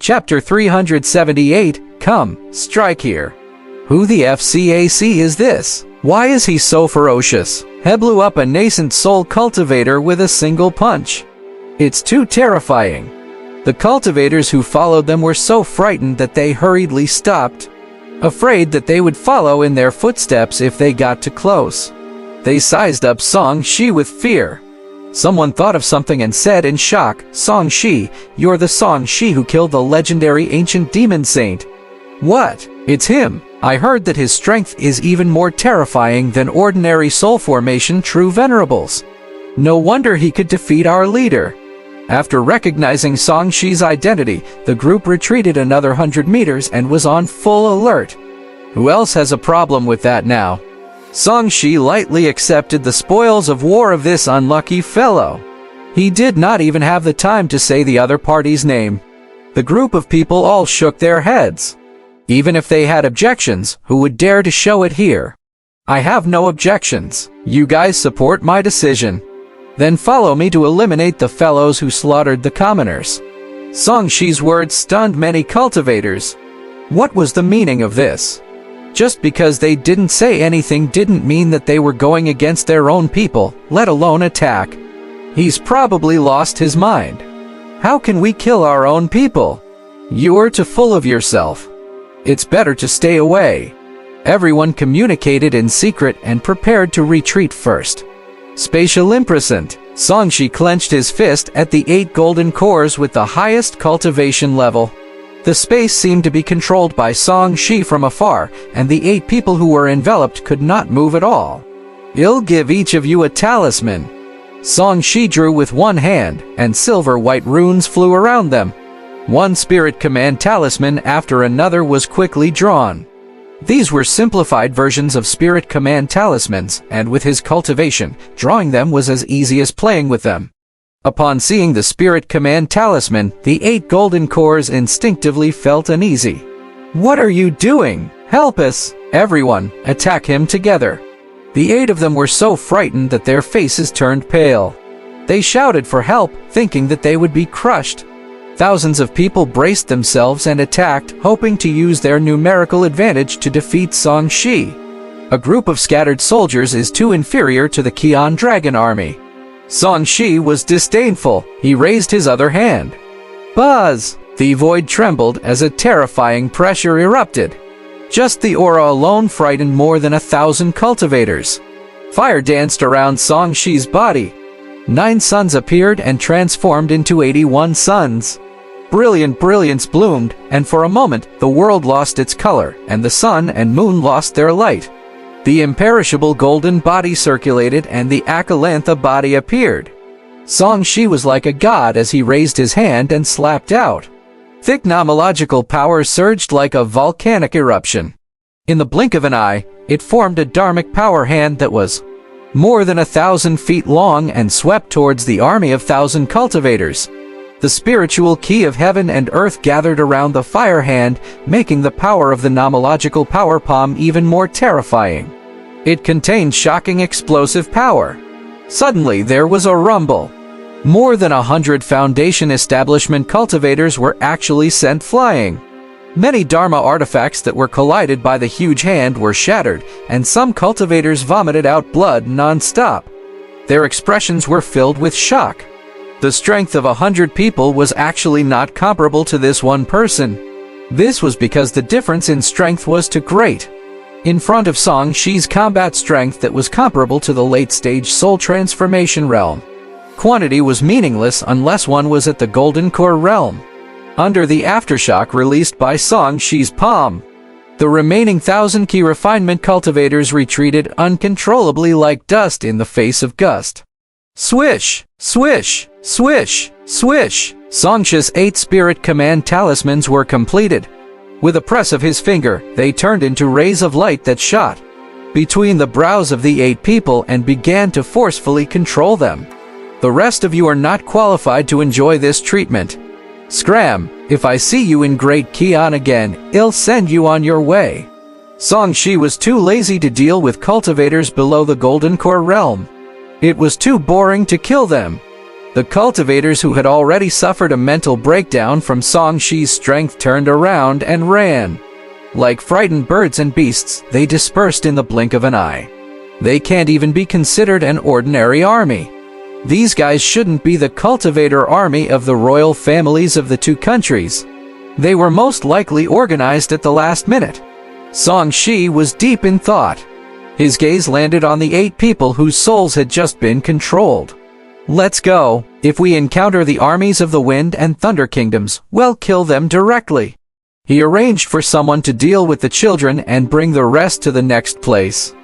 Chapter 378, Come, Strike Here. Who the FCAC is this? Why is he so ferocious? He blew up a nascent soul cultivator with a single punch. It's too terrifying. The cultivators who followed them were so frightened that they hurriedly stopped, afraid that they would follow in their footsteps if they got too close. They sized up Song Shi with fear. Someone thought of something and said in shock, "Song Shi, you're the Song Shi who killed the legendary ancient demon saint." What? It's him. I heard that his strength is even more terrifying than ordinary soul formation true venerables. No wonder he could defeat our leader. After recognizing Song Shi's identity, the group retreated another 100 meters and was on full alert. Who else has a problem with that now? Song Shi lightly accepted the spoils of war of this unlucky fellow. He did not even have the time to say the other party's name. The group of people all shook their heads. Even if they had objections, who would dare to show it here? I have no objections. You guys support my decision. Then follow me to eliminate the fellows who slaughtered the commoners. Song Shi's words stunned many cultivators. What was the meaning of this? Just because they didn't say anything didn't mean that they were going against their own people, let alone attack. He's probably lost his mind. How can we kill our own people? You're too full of yourself. It's better to stay away. Everyone communicated in secret and prepared to retreat first. Spatial impressant. Song Shi clenched his fist at the 8 golden cores with the highest cultivation level. The space seemed to be controlled by Song Shi from afar, and the 8 people who were enveloped could not move at all. I'll give each of you a talisman. Song Shi drew with one hand, and silver-white runes flew around them. One spirit command talisman after another was quickly drawn. These were simplified versions of spirit command talismans, and with his cultivation, drawing them was as easy as playing with them. Upon seeing the spirit command talisman, the 8 golden cores instinctively felt uneasy. What are you doing? Help us! Everyone, attack him together. The 8 of them were so frightened that their faces turned pale. They shouted for help, thinking that they would be crushed. Thousands of people braced themselves and attacked, hoping to use their numerical advantage to defeat Song Shi. A group of scattered soldiers is too inferior to the Qian Dragon Army. Song Shi was disdainful. He raised his other hand. Buzz! The void trembled as a terrifying pressure erupted. Just the aura alone frightened more than 1,000 cultivators. Fire danced around Song Shi's body. 9 suns appeared and transformed into 81 suns. Brilliant brilliance bloomed, and for a moment the world lost its color, and the sun and moon lost their light. The imperishable golden body circulated, and the Akalantha body appeared. Song Shi was like a god as he raised his hand and slapped out. Thick nomological power surged like a volcanic eruption. In the blink of an eye, it formed a dharmic power hand that was more than 1,000 feet long and swept towards the army of 1,000 cultivators. The spiritual key of heaven and earth gathered around the fire hand, making the power of the nomological power palm even more terrifying. It contained shocking explosive power. Suddenly there was a rumble. More than 100 Foundation establishment cultivators were actually sent flying. Many Dharma artifacts that were collided by the huge hand were shattered, and some cultivators vomited out blood non-stop. Their expressions were filled with shock. The strength of 100 people was actually not comparable to this one person. This was because the difference in strength was too great. In front of Song Shi's combat strength that was comparable to the late-stage soul transformation realm. Quantity was meaningless unless one was at the Golden Core realm. Under the aftershock released by Song Shi's palm, the remaining 1,000 key refinement cultivators retreated uncontrollably like dust in the face of gust. Swish! Swish! Swish! Swish! Song Shi's 8 spirit command talismans were completed. With a press of his finger, they turned into rays of light that shot between the brows of the 8 people and began to forcefully control them. The rest of you are not qualified to enjoy this treatment. Scram, if I see you in Great Qian again, I'll send you on your way. Song Shi was too lazy to deal with cultivators below the Golden Core realm. It was too boring to kill them. The cultivators who had already suffered a mental breakdown from Song Shi's strength turned around and ran. Like frightened birds and beasts, they dispersed in the blink of an eye. They can't even be considered an ordinary army. These guys shouldn't be the cultivator army of the royal families of the two countries. They were most likely organized at the last minute. Song Shi was deep in thought. His gaze landed on the 8 people whose souls had just been controlled. Let's go. If we encounter the armies of the Wind and Thunder Kingdoms, we'll kill them directly. He arranged for someone to deal with the children and bring the rest to the next place.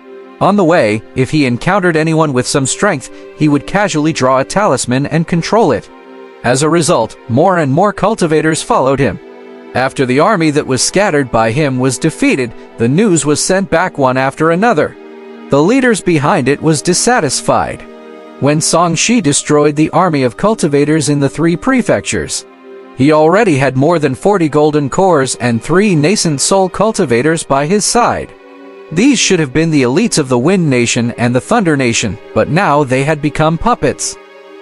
On the way, if he encountered anyone with some strength, he would casually draw a talisman and control it. As a result, more and more cultivators followed him. After the army that was scattered by him was defeated, the news was sent back one after another. The leaders behind it was dissatisfied. When Song Shi destroyed the army of cultivators in the 3 prefectures, he already had more than 40 golden cores and 3 nascent soul cultivators by his side. These should have been the elites of the Wind Nation and the Thunder Nation, but now they had become puppets.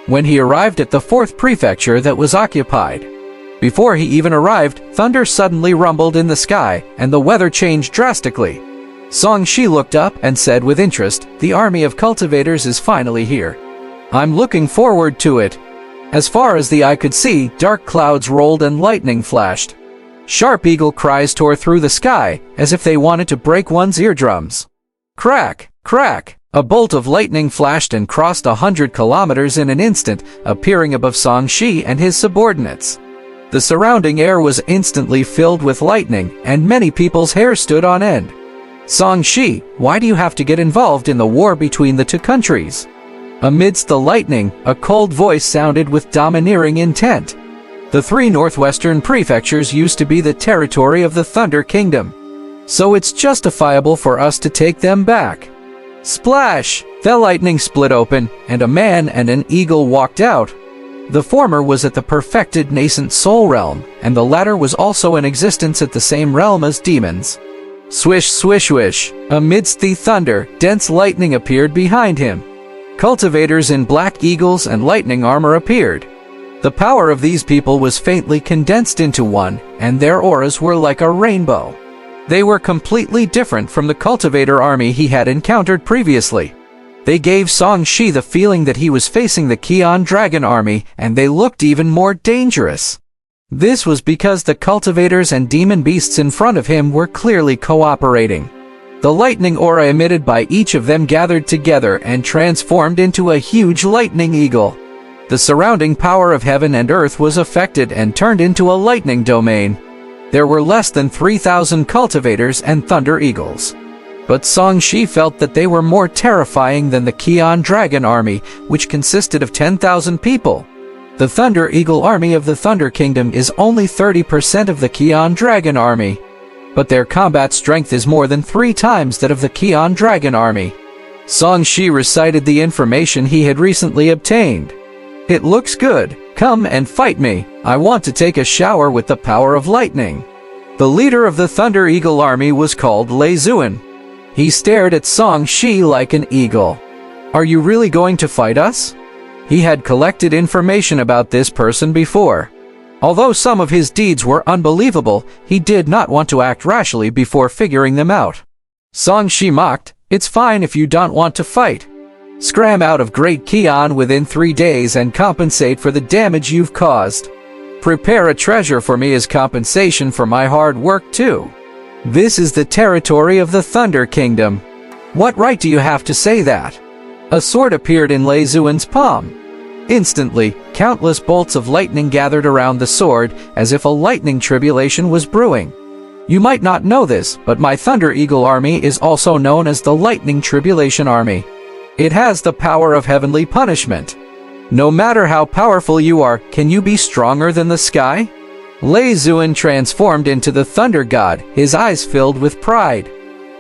When he arrived at the 4th prefecture that was occupied, before he even arrived, thunder suddenly rumbled in the sky, and the weather changed drastically. Song Shi looked up and said with interest, "The army of cultivators is finally here. I'm looking forward to it." As far as the eye could see, dark clouds rolled and lightning flashed. Sharp eagle cries tore through the sky, as if they wanted to break one's eardrums. Crack! Crack! A bolt of lightning flashed and crossed 100 kilometers in an instant, appearing above Song Shi and his subordinates. The surrounding air was instantly filled with lightning, and many people's hair stood on end. Song Shi, why do you have to get involved in the war between the two countries? Amidst the lightning, a cold voice sounded with domineering intent. The 3 northwestern prefectures used to be the territory of the Thunder Kingdom, so it's justifiable for us to take them back. Splash! The lightning split open, and a man and an eagle walked out. The former was at the perfected nascent soul realm, and the latter was also in existence at the same realm as demons. Swish, swish, swish! Amidst the thunder, dense lightning appeared behind him. Cultivators in black eagles and lightning armor appeared. The power of these people was faintly condensed into one, and their auras were like a rainbow. They were completely different from the cultivator army he had encountered previously. They gave Song Shi the feeling that he was facing the Kion Dragon army, and they looked even more dangerous. This was because the cultivators and demon beasts in front of him were clearly cooperating. The lightning aura emitted by each of them gathered together and transformed into a huge lightning eagle. The surrounding power of heaven and earth was affected and turned into a lightning domain. There were less than 3,000 cultivators and thunder eagles. But Song Shi felt that they were more terrifying than the Kion Dragon army, which consisted of 10,000 people. The Thunder Eagle army of the Thunder Kingdom is only 30% of the Kion Dragon army, but their combat strength is more than 3 times that of the Kion Dragon army. Song Shi recited the information he had recently obtained. "It looks good. Come and fight me. I want to take a shower with the power of lightning." The leader of the Thunder Eagle army was called Lei Zuan. He stared at Song Shi like an eagle. "Are you really going to fight us?" He had collected information about this person before. Although some of his deeds were unbelievable, he did not want to act rashly before figuring them out. Song Shi mocked, "It's fine if you don't want to fight. Scram out of Great Kion within 3 days and compensate for the damage you've caused. Prepare a treasure for me as compensation for my hard work too. This is the territory of the Thunder Kingdom. What right do you have to say that?" A sword appeared in Lei Zuan's palm. Instantly, countless bolts of lightning gathered around the sword, as if a lightning tribulation was brewing. "You might not know this, but my Thunder Eagle army is also known as the Lightning Tribulation Army. It has the power of heavenly punishment. No matter how powerful you are, can you be stronger than the sky?" Lei Zuan transformed into the Thunder God, his eyes filled with pride.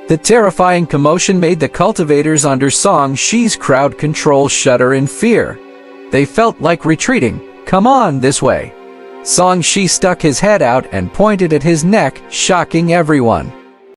The terrifying commotion made the cultivators under Song Shi's crowd control shudder in fear. They felt like retreating. "Come on, this way." Song Shi stuck his head out and pointed at his neck, shocking everyone.